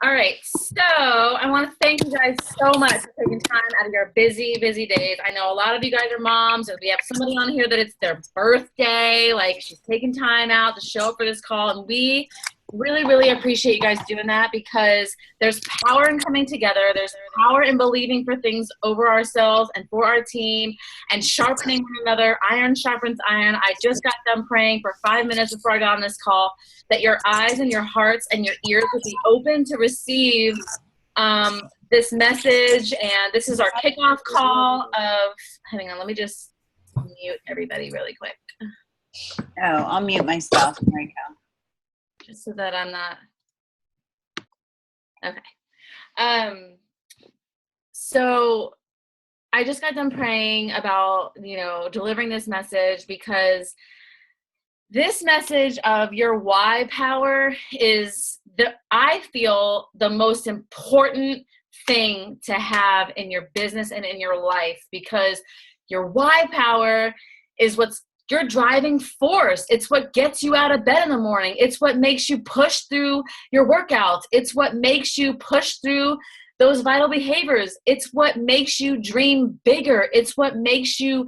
All right, so I want to thank you guys so much for taking time out of your busy, busy days. I know a lot of you guys are moms, and we have somebody on here that it's their birthday. Like, she's taking time out to show up for this call, and we really, really appreciate you guys doing that because there's power in coming together. There's power in believing for things over ourselves and for our team and sharpening one another. Iron sharpens iron. I just got done praying for 5 minutes before I got on this call that your eyes and your hearts and your ears would be open to receive this message. And this is our kickoff call of, hang on, let me just mute everybody really quick. Oh, I'll mute myself. There we go. Just so that I'm not, okay. So I just got done praying about, delivering this message because this message of your why power is I feel the most important thing to have in your business and in your life, because your why power is what's your driving force. It's what gets you out of bed in the morning. It's what makes you push through your workouts. It's what makes you push through those vital behaviors. It's what makes you dream bigger. It's what makes you,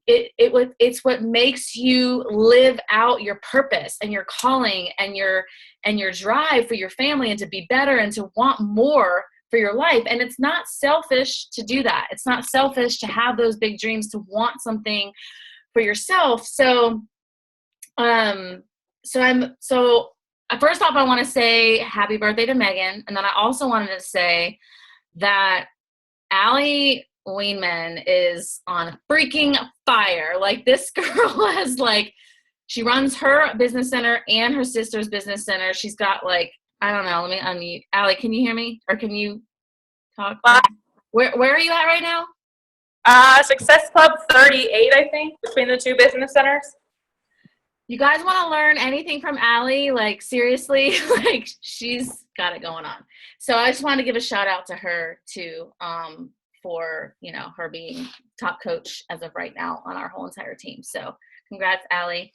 it's what makes you live out your purpose and your calling and your drive for your family and to be better and to want more for your life. And it's not selfish to do that. It's not selfish to have those big dreams, to want something for yourself. So first off, I want to say happy birthday to Megan. And then I also wanted to say that Allie Weinman is on freaking fire. Like, this girl has she runs her business center and her sister's business center. She's got I don't know. Let me unmute. Allie, can you hear me? Or can you talk? Where are you at right now? Success Club 38, I think, between the two business centers. You guys want to learn anything from Allie? Seriously, she's got it going on. So I just wanted to give a shout out to her too, for, her being top coach as of right now on our whole entire team. So congrats, Allie.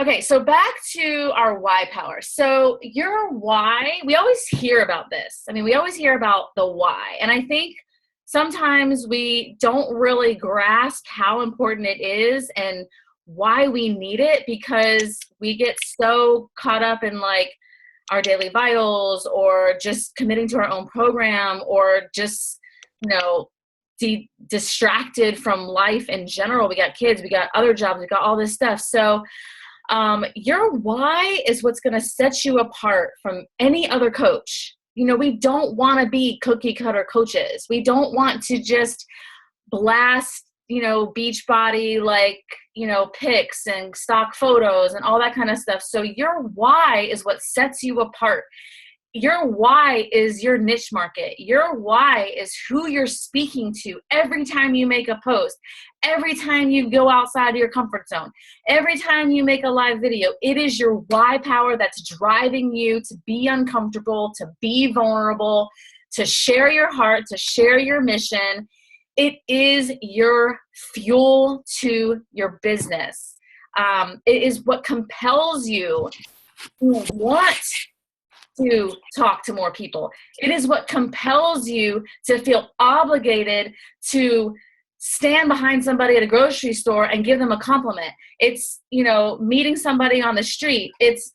Okay, so back to our why power. So your why, we always hear about this. We always hear about the why. And I think sometimes we don't really grasp how important it is and why we need it, because we get so caught up in our daily vitals, or just committing to our own program, or just, distracted from life in general. We got kids, we got other jobs, we got all this stuff. So your why is what's going to set you apart from any other coach. We don't want to be cookie cutter coaches. We don't want to just blast, beach body, pics and stock photos and all that kind of stuff. So your why is what sets you apart. Your why is your niche market. Your why is who you're speaking to every time you make a post, every time you go outside of your comfort zone, every time you make a live video. It is your why power that's driving you to be uncomfortable, to be vulnerable, to share your heart, to share your mission. It is your fuel to your business. It is what compels you to want to talk to more people. It is what compels you to feel obligated to stand behind somebody at a grocery store and give them a compliment. It's, meeting somebody on the street. It's,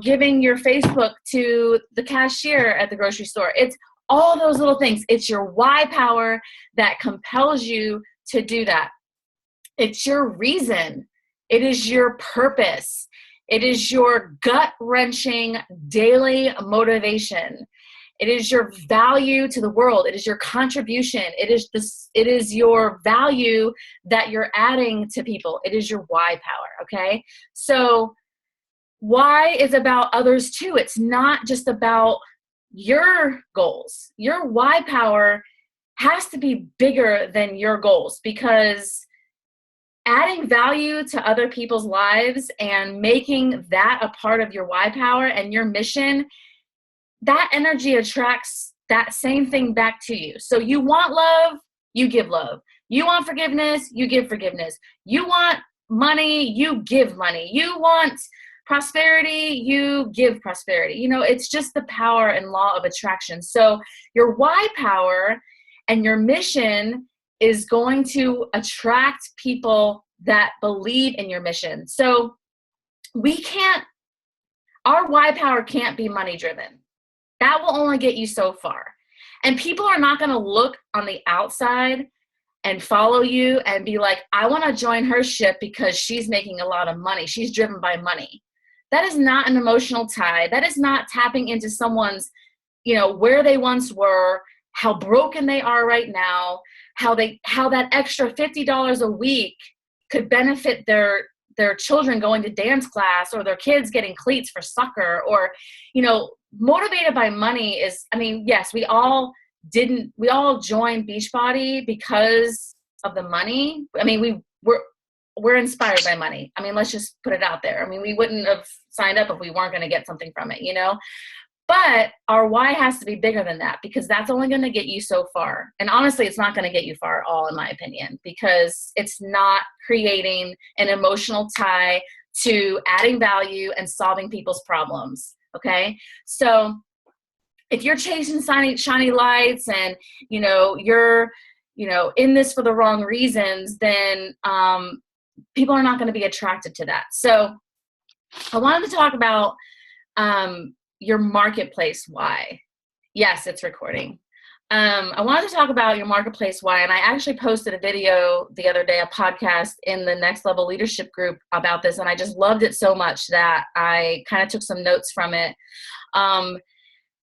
giving your Facebook to the cashier at the grocery store. It's all those little things. It's your why power that compels you to do that. It's your reason. It is your purpose. It is your gut-wrenching daily motivation. It is your value to the world. It is your contribution. It is your value that you're adding to people. It is your why power, okay? So why is about others too. It's not just about your goals. Your why power has to be bigger than your goals, because adding value to other people's lives and making that a part of your why power and your mission, that energy attracts that same thing back to you. So you want love, you give love. You want forgiveness, you give forgiveness. You want money, you give money. You want prosperity, you give prosperity. You know, it's just the power and law of attraction. So your why power and your mission is going to attract people that believe in your mission. So our why power can't be money driven. That will only get you so far. And people are not going to look on the outside and follow you and be like, I want to join her ship because she's making a lot of money. She's driven by money. That is not an emotional tie. That is not tapping into someone's, where they once were, how broken they are right now, how that extra $50 a week could benefit their children going to dance class, or their kids getting cleats for soccer, or, motivated by money is, yes, we all joined Beachbody because of the money. We're inspired by money. Let's just put it out there. We wouldn't have signed up if we weren't going to get something from it, but our why has to be bigger than that, because that's only going to get you so far. And honestly, it's not going to get you far at all, in my opinion, because it's not creating an emotional tie to adding value and solving people's problems. Okay. So if you're chasing shiny lights and, you're, in this for the wrong reasons, then people are not going to be attracted to that. So I wanted to talk about your marketplace why. Yes, it's recording. I wanted to talk about your marketplace why, and I actually posted a video the other day, a podcast in the Next Level Leadership group about this, and I just loved it so much that I kind of took some notes from it.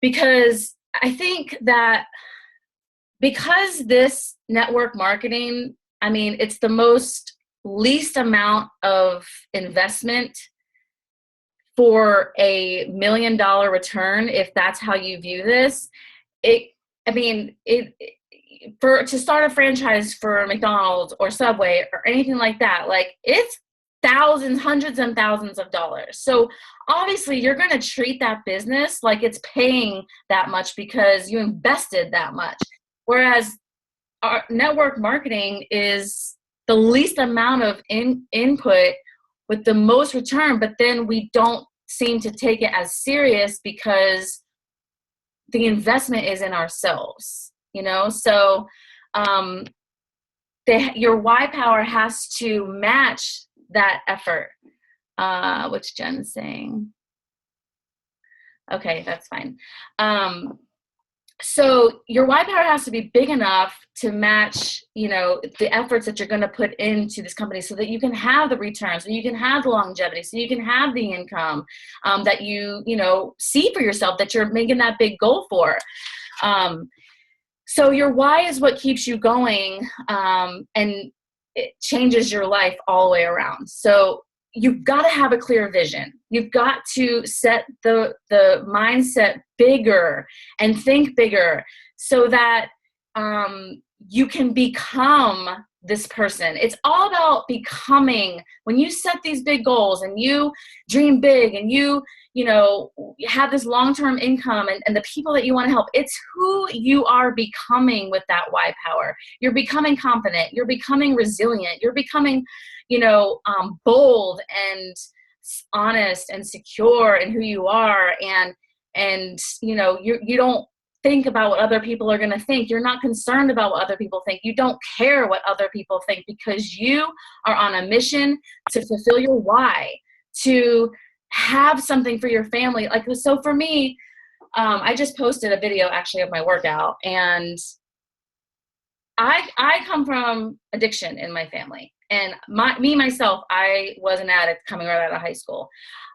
Because I think that because this network marketing, it's the most least amount of investment for a $1 million return, if that's how you view this. To start a franchise for McDonald's or Subway or anything like that, it's thousands, hundreds and thousands of dollars. So obviously you're going to treat that business like it's paying that much because you invested that much. Whereas our network marketing is the least amount of input with the most return, but then we don't seem to take it as serious because the investment is in ourselves, So your why power has to match that effort, which Jen's saying. Okay, that's fine. So your why power has to be big enough to match, the efforts that you're going to put into this company, so that you can have the returns, so you can have the longevity, so you can have the income that you see for yourself, that you're making that big goal for. So your why is what keeps you going, and it changes your life all the way around. So you've got to have a clear vision. You've got to set the mindset bigger and think bigger, so that you can become this person. It's all about becoming. When you set these big goals and you dream big and you have this long-term income and the people that you want to help, it's who you are becoming with that why power. You're becoming confident. You're becoming resilient. You're becoming, bold and honest and secure in who you are. And you don't think about what other people are going to think. You're not concerned about what other people think. You don't care what other people think, because you are on a mission to fulfill your why, to have something for your family. So for me, I just posted a video actually of my workout, and I come from addiction in my family. And myself, I was an addict coming right out of high school.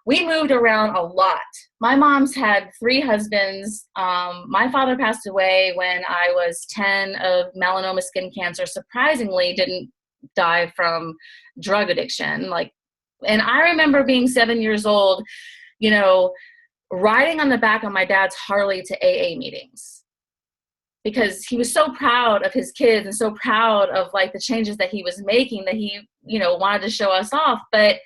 We moved around a lot. My mom's had 3 husbands. My father passed away when I was 10 of melanoma skin cancer. Surprisingly, didn't die from drug addiction. And I remember being 7 years old, riding on the back of my dad's Harley to AA meetings, because he was so proud of his kids and so proud of the changes that he was making, that he, wanted to show us off. But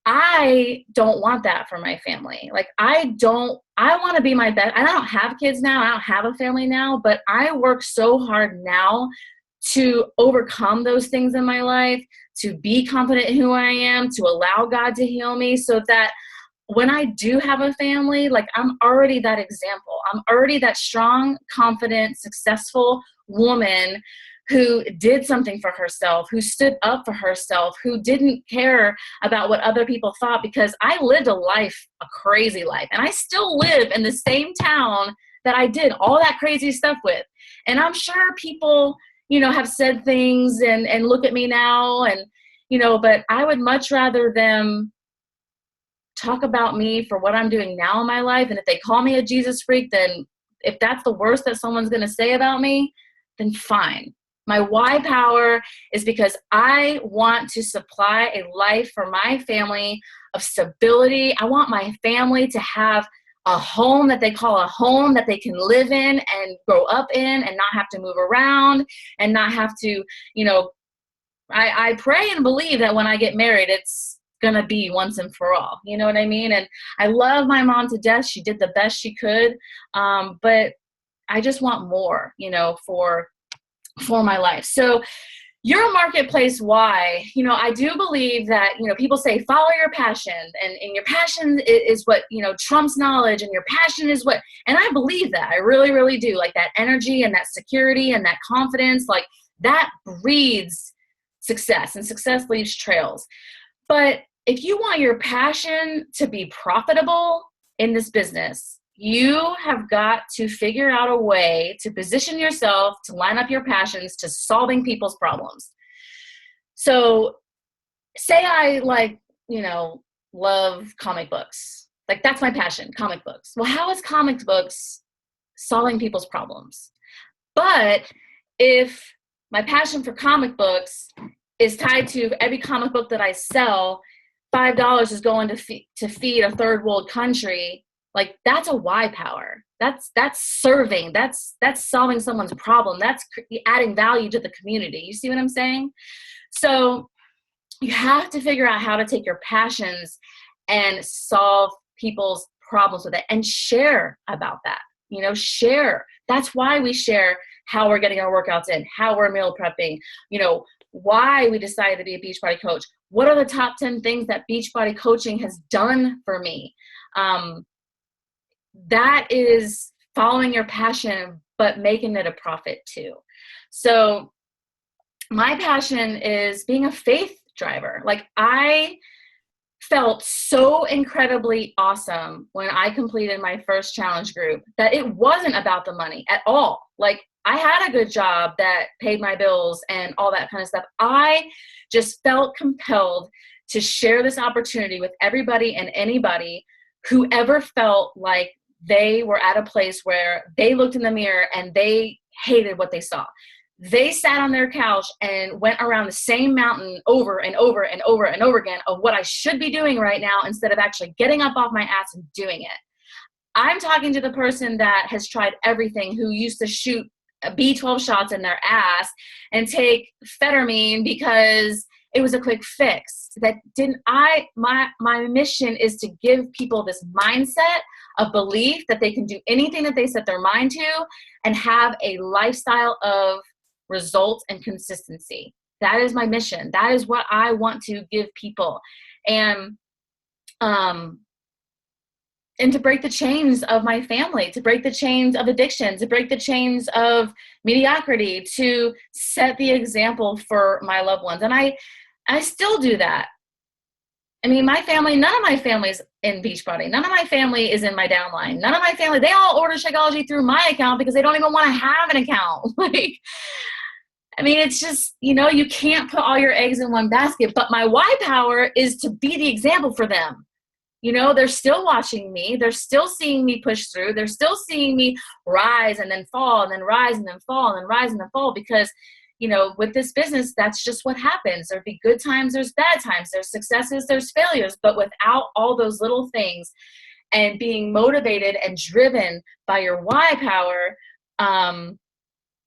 I don't want that for my family. I want to be my best. I don't have kids now. I don't have a family now, but I work so hard now to overcome those things in my life, to be confident in who I am, to allow God to heal me, so that when I do have a family, like, I'm already that example. I'm already that strong, confident, successful woman who did something for herself, who stood up for herself, who didn't care about what other people thought, because I lived a crazy life. And I still live in the same town that I did all that crazy stuff with. And I'm sure people, have said things and look at me now and, but I would much rather them talk about me for what I'm doing now in my life. And if they call me a Jesus freak, then if that's the worst that someone's going to say about me, then fine. My why power is because I want to supply a life for my family of stability. I want my family to have a home that they call a home that they can live in and grow up in and not have to move around and not have to, I pray and believe that when I get married, it's going to be once and for all. You know what I mean? And I love my mom to death. She did the best she could. But I just want more, for my life. So your marketplace why, I do believe that, people say, follow your passion and your passion is what, trumps knowledge, and your passion is what, and I believe that. I really, really do. Like, that energy and that security and that confidence, like, that breeds success, and success leaves trails. But if you want your passion to be profitable in this business, you have got to figure out a way to position yourself to line up your passions to solving people's problems. So say I love comic books. Like, that's my passion, comic books. Well, how is comic books solving people's problems? But if my passion for comic books is tied to every comic book that I sell, $5 is going to feed a third world country. Like, that's a why power. That's serving. That's solving someone's problem. That's adding value to the community. You see what I'm saying? So you have to figure out how to take your passions and solve people's problems with it and share about that. Share. That's why we share how we're getting our workouts in, how we're meal prepping, why we decided to be a Beachbody coach. What are the top 10 things that Beachbody coaching has done for me? That is following your passion, but making it a profit too. So my passion is being a faith driver. Like, I felt so incredibly awesome when I completed my first challenge group that it wasn't about the money at all. Like, I had a good job that paid my bills and all that kind of stuff. I just felt compelled to share this opportunity with everybody and anybody who ever felt like they were at a place where they looked in the mirror and they hated what they saw. They sat on their couch and went around the same mountain over and over and over and over again of what I should be doing right now, instead of actually getting up off my ass and doing it. I'm talking to the person that has tried everything, who used to shoot B12 shots in their ass and take Phetermine because it was a quick fix. My mission is to give people this mindset of belief that they can do anything that they set their mind to and have a lifestyle of results and consistency. That is my mission. That is what I want to give people. And to break the chains of my family, to break the chains of addiction, to break the chains of mediocrity, to set the example for my loved ones. And I still do that. I mean, my family, none of my family's in Beachbody. None of my family is in my downline. None of my family, they all order Shakeology through my account because they don't even want to have an account. It's just, you can't put all your eggs in one basket. But my why power is to be the example for them. They're still watching me. They're still seeing me push through. They're still seeing me rise and then fall and then rise and then fall and then rise and then fall, because with this business, that's just what happens. There'd be good times, there's bad times, there's successes, there's failures. But without all those little things and being motivated and driven by your why power,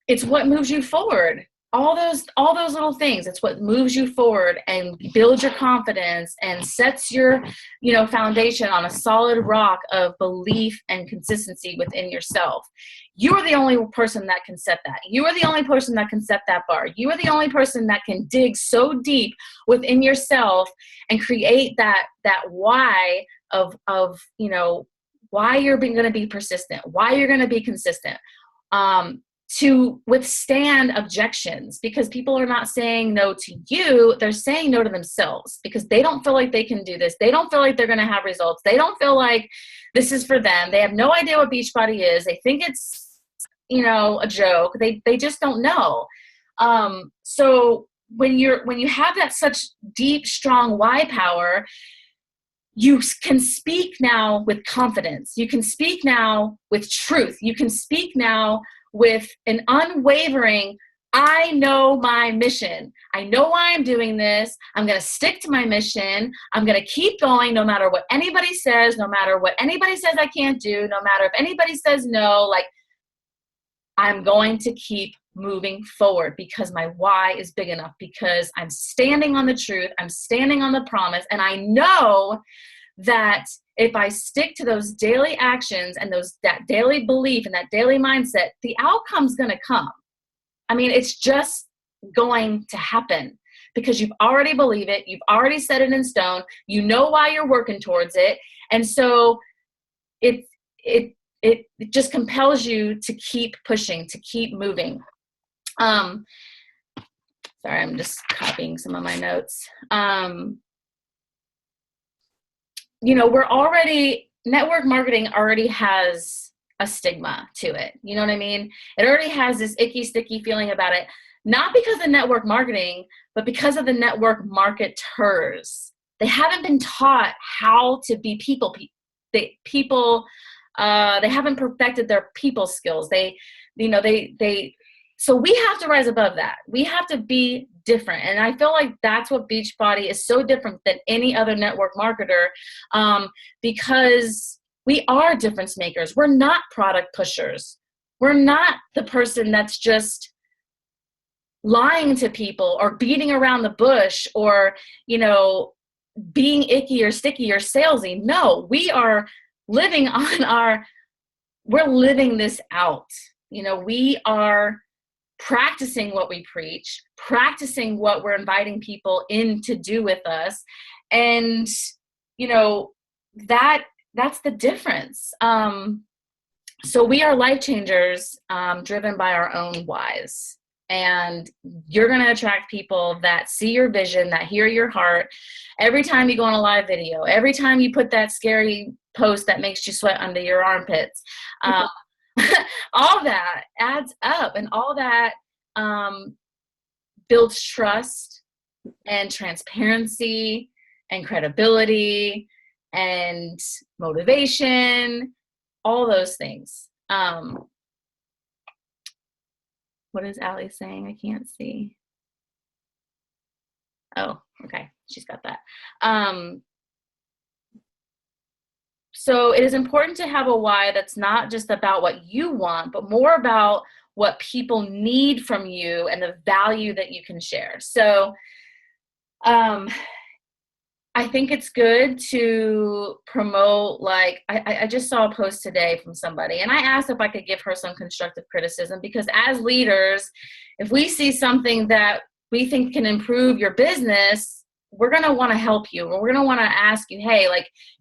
it's what moves you forward. all those little things. It's what moves you forward and builds your confidence and sets your, foundation on a solid rock of belief and consistency within yourself. You are the only person that can set that. You are the only person that can set that bar. You are the only person that can dig so deep within yourself and create that why of why you're going to be persistent, why you're going to be consistent. To withstand objections, because people are not saying no to you, they're saying no to themselves because they don't feel like they can do this. They don't feel like they're going to have results. They don't feel like this is for them. They have no idea what Beachbody is. They think it's, a joke. They just don't know. So when you have that such deep, strong why power, you can speak now with confidence. You can speak now with truth. You can speak now with an unwavering, I know my mission. I know why I'm doing this. I'm going to stick to my mission. I'm going to keep going no matter what anybody says, no matter what anybody says I can't do, no matter if anybody says no, like I'm going to keep moving forward because my why is big enough, because I'm standing on the truth. I'm standing on the promise. And I know that if I stick to those daily actions and that daily belief and that daily mindset, the outcome's going to come. I mean, it's just going to happen because you've already believed it. You've already set it in stone. You know why you're working towards it. And so it just compels you to keep pushing, to keep moving. Sorry, I'm just copying some of my notes. Network marketing already has a stigma to it. You know what I mean? It already has this icky, sticky feeling about it, not because of network marketing, but because of the network marketers. They haven't been taught how to be people. They haven't perfected their people skills. So we have to rise above that. We have to be different. And I feel like that's what Beachbody is so different than any other network marketer, because we are difference makers. We're not product pushers. We're not the person that's just lying to people or beating around the bush or, being icky or sticky or salesy. No, we are living we're living this out. We are practicing what we preach, practicing what we're inviting people in to do with us. And, that's the difference. So we are life changers, driven by our own whys. And you're going to attract people that see your vision, that hear your heart. Every time you go on a live video, every time you put that scary post that makes you sweat under your armpits, all that adds up, and all that builds trust and transparency and credibility and motivation, all those things. What is Allie saying? I can't see. Oh, okay. She's got that. So it is important to have a why that's not just about what you want, but more about what people need from you and the value that you can share. So I think it's good to promote, I just saw a post today from somebody, and I asked if I could give her some constructive criticism, because as leaders, if we see something that we think can improve your business, we're going to want to help you. Or we're going to want to ask you, hey,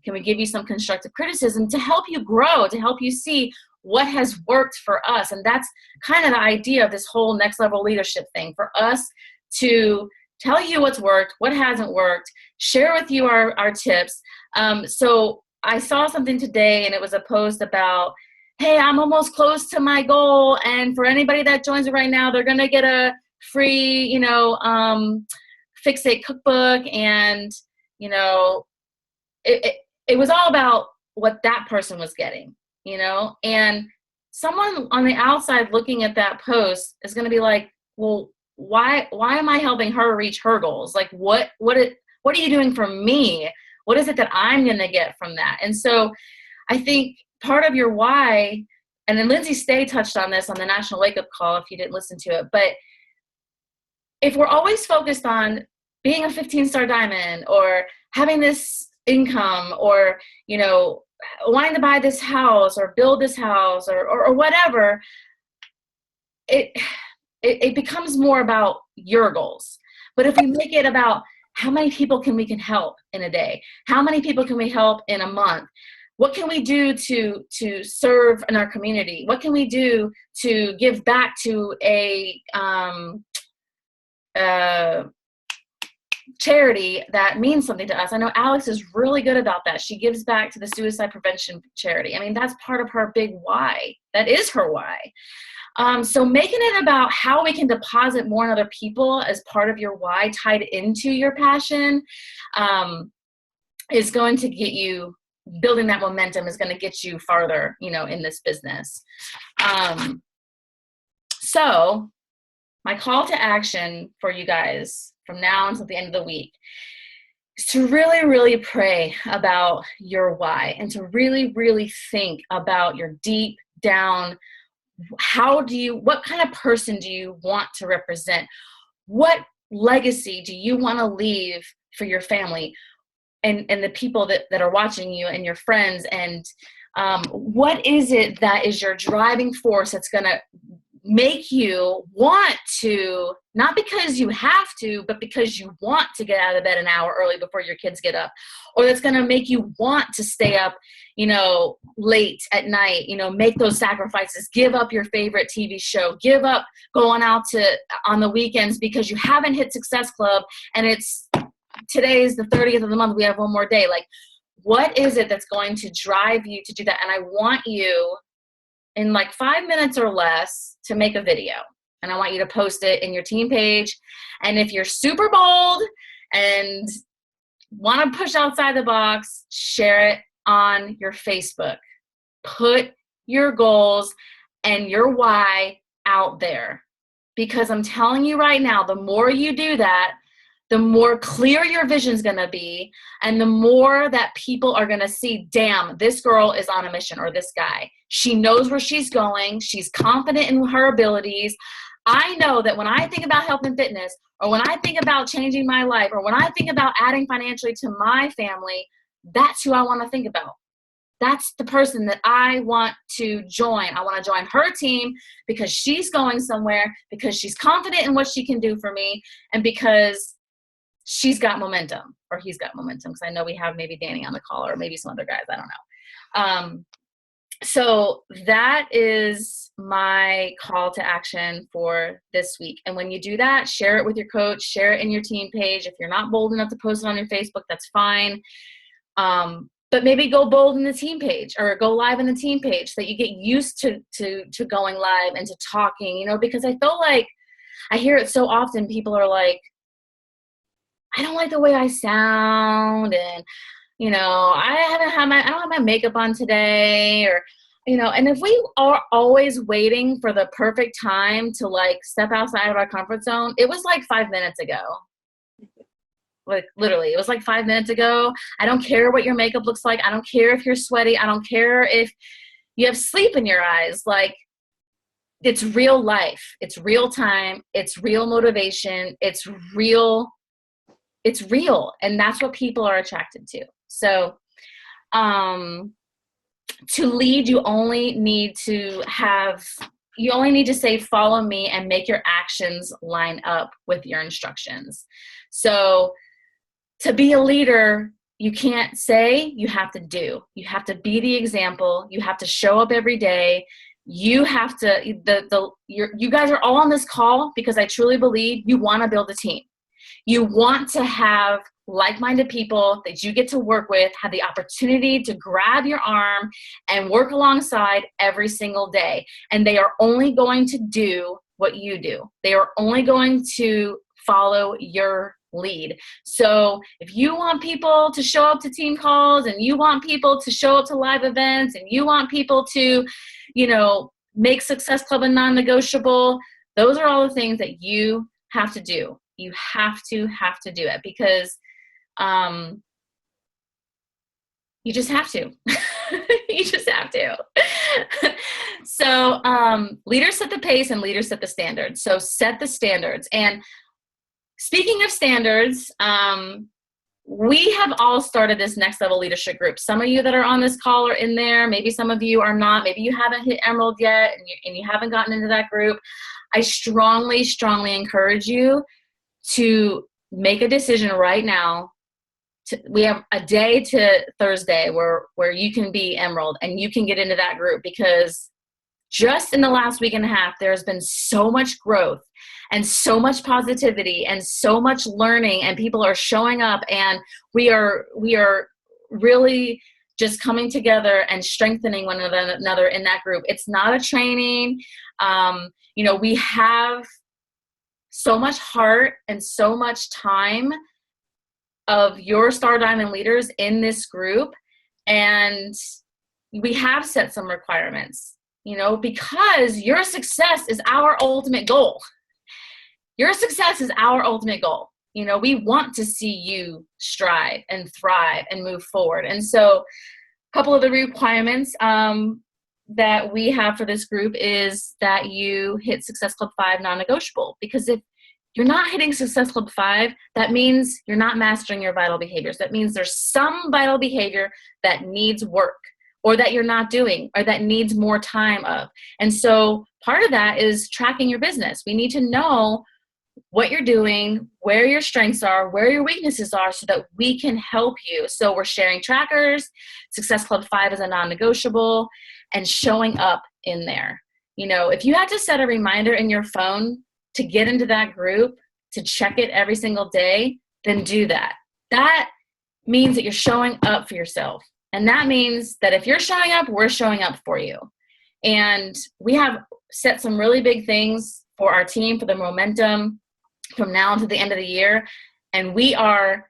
can we give you some constructive criticism to help you grow, to help you see what has worked for us? And that's kind of the idea of this whole next level leadership thing, for us to tell you what's worked, what hasn't worked, share with you our tips. So I saw something today, and it was a post about, hey, I'm almost close to my goal. And for anybody that joins right now, they're going to get a free, Fixate cookbook. And, it was all about what that person was getting, and someone on the outside looking at that post is going to be like, well, why am I helping her reach her goals? What are you doing for me? What is it that I'm going to get from that? And so I think part of your why, and then Lindsay Stay touched on this on the National Wake Up Call, if you didn't listen to it, but if we're always focused on being a 15-star diamond or having this income or, you know, wanting to buy this house or build this house or whatever, it becomes more about your goals. But if we make it about how many people we can help in a day, how many people can we help in a month, what can we do to serve in our community, what can we do to give back to a charity that means something to us. I know Alex is really good about that. She gives back to the suicide prevention charity. I mean, that's part of her big why. That is her why. So making it about how we can deposit more in other people as part of your why, tied into your passion, is going to get you, building that momentum is going to get you farther, you know, in this business. So my call to action for you guys from now until the end of the week is to really, really pray about your why and to really, really think about your deep down, what kind of person do you want to represent? What legacy do you want to leave for your family and the people that are watching you and your friends? And what is it that is your driving force that's going to make you want to, not because you have to, but because you want to get out of bed an hour early before your kids get up, or that's going to make you want to stay up, you know, late at night, you know, make those sacrifices, give up your favorite TV show, give up going out on the weekends because you haven't hit Success Club and today is the 30th of the month. We have one more day. Like, what is it that's going to drive you to do that? And I want you in like 5 minutes or less to make a video. And I want you to post it in your team page. And if you're super bold and want to push outside the box, share it on your Facebook. Put your goals and your why out there. Because I'm telling you right now, the more you do that, the more clear your vision is going to be, and the more that people are going to see, damn, this girl is on a mission, or this guy. She knows where she's going. She's confident in her abilities. I know that when I think about health and fitness, or when I think about changing my life, or when I think about adding financially to my family, that's who I want to think about. That's the person that I want to join. I want to join her team because she's going somewhere, because she's confident in what she can do for me, and because she's got momentum, or he's got momentum, because I know we have maybe Danny on the call, or maybe some other guys, I don't know. So that is my call to action for this week. And when you do that, share it with your coach, share it in your team page. If you're not bold enough to post it on your Facebook, that's fine. But maybe go bold in the team page, or go live in the team page, so that you get used to going live and to talking, you know, because I feel like I hear it so often. People are like, I don't like the way I sound, and, you know, I don't have my makeup on today, or, you know, and if we are always waiting for the perfect time to like step outside of our comfort zone, it was like 5 minutes ago. Like, literally, it was like 5 minutes ago. I don't care what your makeup looks like. I don't care if you're sweaty. I don't care if you have sleep in your eyes. Like, it's real life. It's real time. It's real motivation. It's real. And that's what people are attracted to. So, to lead, you only need to say, follow me, and make your actions line up with your instructions. So to be a leader, you can't say, you have to do. You have to be the example. You have to show up every day. You have to, you guys are all on this call because I truly believe you want to build a team. You want to have like-minded people that you get to work with, have the opportunity to grab your arm and work alongside every single day. And they are only going to do what you do. They are only going to follow your lead. So if you want people to show up to team calls, and you want people to show up to live events, and you want people to, you know, make Success Club a non-negotiable, those are all the things that you have to do. You have to do it, because you just have to. You just have to. So leaders set the pace, and leaders set the standards. So set the standards. And speaking of standards, we have all started this next level leadership group. Some of you that are on this call are in there. Maybe some of you are not. Maybe you haven't hit Emerald yet and you haven't gotten into that group. I strongly, strongly encourage you to make a decision right now. We have a day to Thursday where you can be Emerald and you can get into that group, because just in the last week and a half, there's been so much growth and so much positivity and so much learning, and people are showing up, and we are really just coming together and strengthening one another in that group. It's not a training. We have so much heart and so much time of your Star Diamond leaders in this group, and we have set some requirements, because your success is our ultimate goal. Your success is our ultimate goal. We want to see you strive and thrive and move forward. And so a couple of the requirements that we have for this group is that you hit Success Club 5 non-negotiable, because if you're not hitting Success Club 5, that means you're not mastering your vital behaviors. That means there's some vital behavior that needs work, or that you're not doing, or that needs more time of. And so part of that is tracking your business. We need to know what you're doing, where your strengths are, where your weaknesses are, so that we can help you. So we're sharing trackers. Success Club 5 is a non-negotiable, and showing up in there. If you had to set a reminder in your phone to get into that group, to check it every single day, then do that. That means that you're showing up for yourself. And that means that if you're showing up, we're showing up for you. And we have set some really big things for our team, for the momentum from now until the end of the year. And we are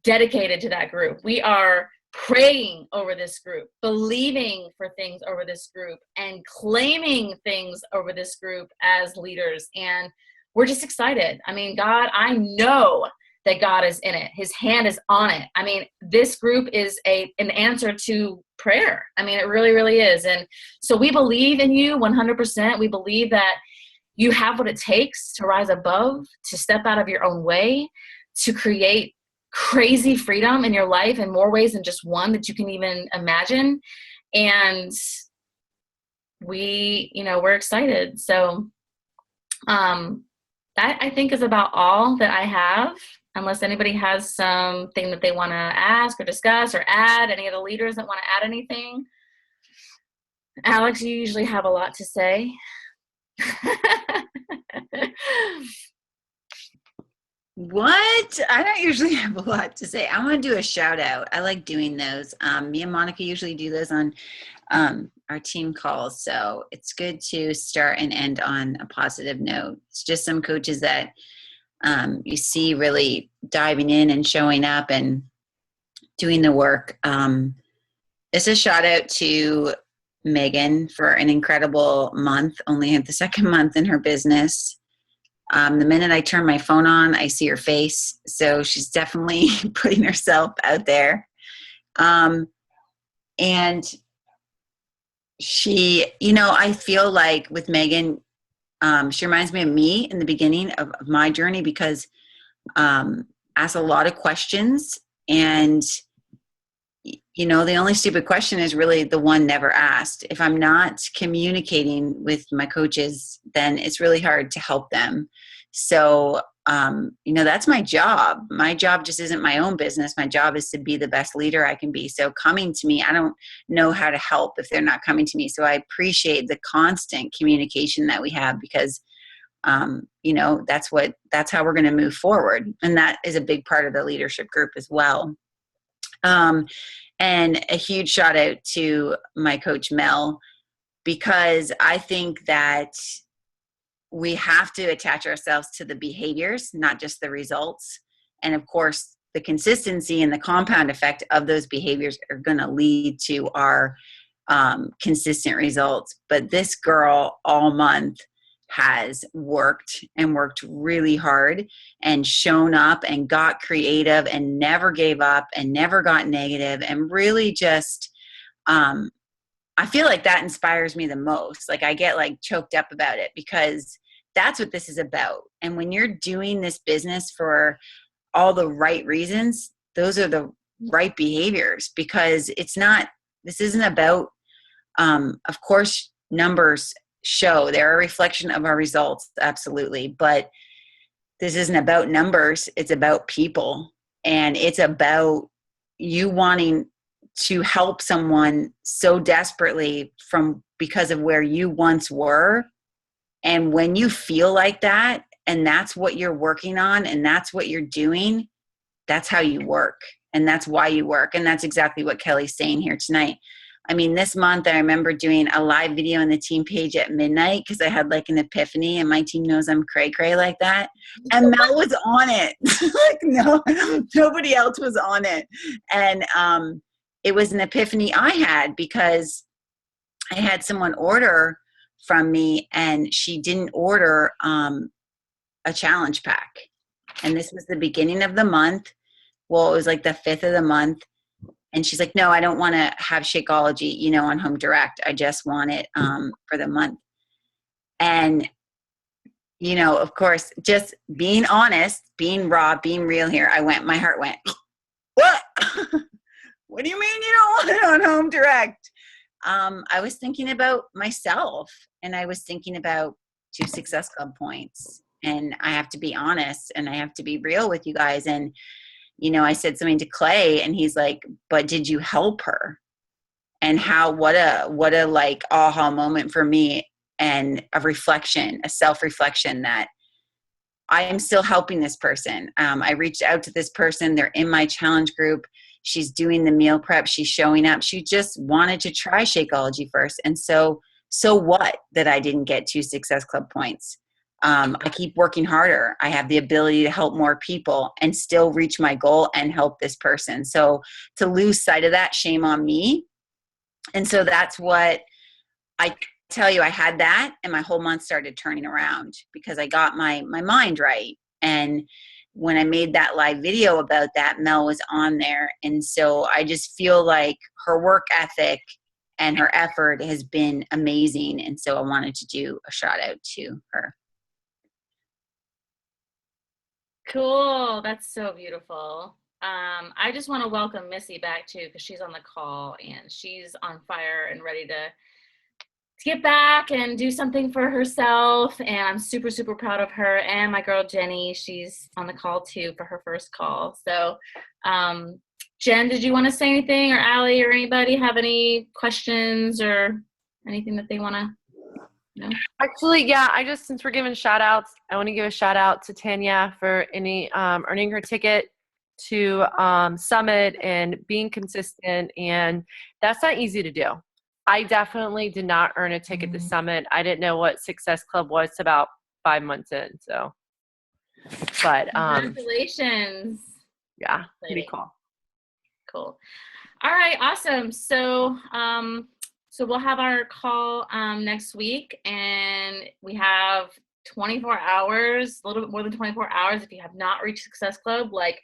dedicated to that group. We are praying over this group, believing for things over this group, and claiming things over this group as leaders. And we're just excited. God, I know that God is in it. His hand is on it. This group is an answer to prayer. It really, really is. And so we believe in you 100%. We believe that you have what it takes to rise above, to step out of your own way, to create crazy freedom in your life in more ways than just one that you can even imagine. And we're excited. So that, I think, is about all that I have, unless anybody has something that they want to ask or discuss or add. Any of the leaders that want to add anything? Alex, you usually have a lot to say. What? I don't usually have a lot to say. I want to do a shout out. I like doing those. Me and Monica usually do those on our team calls. So it's good to start and end on a positive note. It's just some coaches that you see really diving in and showing up and doing the work. It's a shout out to Megan for an incredible month, only at the second month in her business. The minute I turn my phone on, I see her face. So she's definitely putting herself out there. And she, I feel like with Megan, she reminds me of me in the beginning of my journey, because asked a lot of questions, and the only stupid question is really the one never asked. If I'm not communicating with my coaches, then it's really hard to help them. So, that's my job. My job just isn't my own business. My job is to be the best leader I can be. So coming to me, I don't know how to help if they're not coming to me. So I appreciate the constant communication that we have, because that's how we're going to move forward. And that is a big part of the leadership group as well. And a huge shout out to my coach, Mel, because I think that we have to attach ourselves to the behaviors, not just the results. And of course, the consistency and the compound effect of those behaviors are going to lead to our consistent results. But this girl all month has worked really hard and shown up and got creative and never gave up and never got negative, and really just I feel like that inspires me the most. Like I get choked up about it, because that's what this is about. And when you're doing this business for all the right reasons, those are the right behaviors, because this isn't about, of course, numbers show, they're a reflection of our results. Absolutely. But this isn't about numbers. It's about people. And it's about you wanting to help someone so desperately because of where you once were. And when you feel like that, and that's what you're working on, and that's what you're doing, that's how you work. And that's why you work. And that's exactly what Kelly's saying here tonight. I mean, this month I remember doing a live video on the team page at midnight because I had like an epiphany, and my team knows I'm cray-cray like that. And Mel was on it. Like, no, nobody else was on it. And it was an epiphany I had because I had someone order from me, and she didn't order a challenge pack. And this was the beginning of the month. Well, it was like the 5th of the month. And she's like, no, I don't want to have Shakeology, on Home Direct. I just want it for the month. And, of course, just being honest, being raw, being real here, my heart went, what? What do you mean you don't want it on Home Direct? I was thinking about myself, and I was thinking about 2 Success Club points. And I have to be honest, and I have to be real with you guys. And I said something to Clay, and he's like, but did you help her? And what a like aha moment for me, and a self-reflection that I am still helping this person. I reached out to this person. They're in my challenge group. She's doing the meal prep. She's showing up. She just wanted to try Shakeology first. And so what that I didn't get 2 Success Club points? I keep working harder. I have the ability to help more people and still reach my goal and help this person. So to lose sight of that, shame on me. And so that's what I tell you, I had that, and my whole month started turning around because I got my mind right. And when I made that live video about that, Mel was on there. And so I just feel like her work ethic and her effort has been amazing. And so I wanted to do a shout out to her. Cool. That's so beautiful. I just want to welcome Missy back too, because she's on the call and she's on fire and ready to get back and do something for herself. And I'm super, super proud of her. And my girl Jenny, she's on the call too for her first call. So Jen, did you want to say anything, or Allie, or anybody have any questions or anything that they want to know? Actually, yeah, since we're giving shout outs, I want to give a shout out to Tanya for earning her ticket to Summit and being consistent. And that's not easy to do. I definitely did not earn a ticket to Summit. I didn't know what Success Club was about 5 months in. So, but congratulations. Yeah, pretty cool. Cool. All right, awesome. So, so we'll have our call next week, and we have 24 hours, a little bit more than 24 hours. If you have not reached Success Club, like,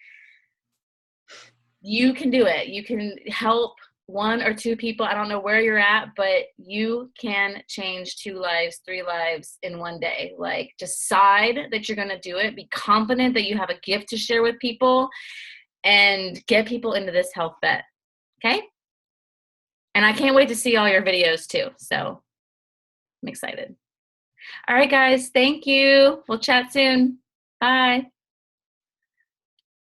you can do it. You can help 1 or 2 people. I don't know where you're at, but you can change 2 lives, 3 lives in one day. Like, decide that you're going to do it. Be confident that you have a gift to share with people, and get people into this health bet. Okay? And I can't wait to see all your videos too. So I'm excited. All right, guys. Thank you. We'll chat soon. Bye.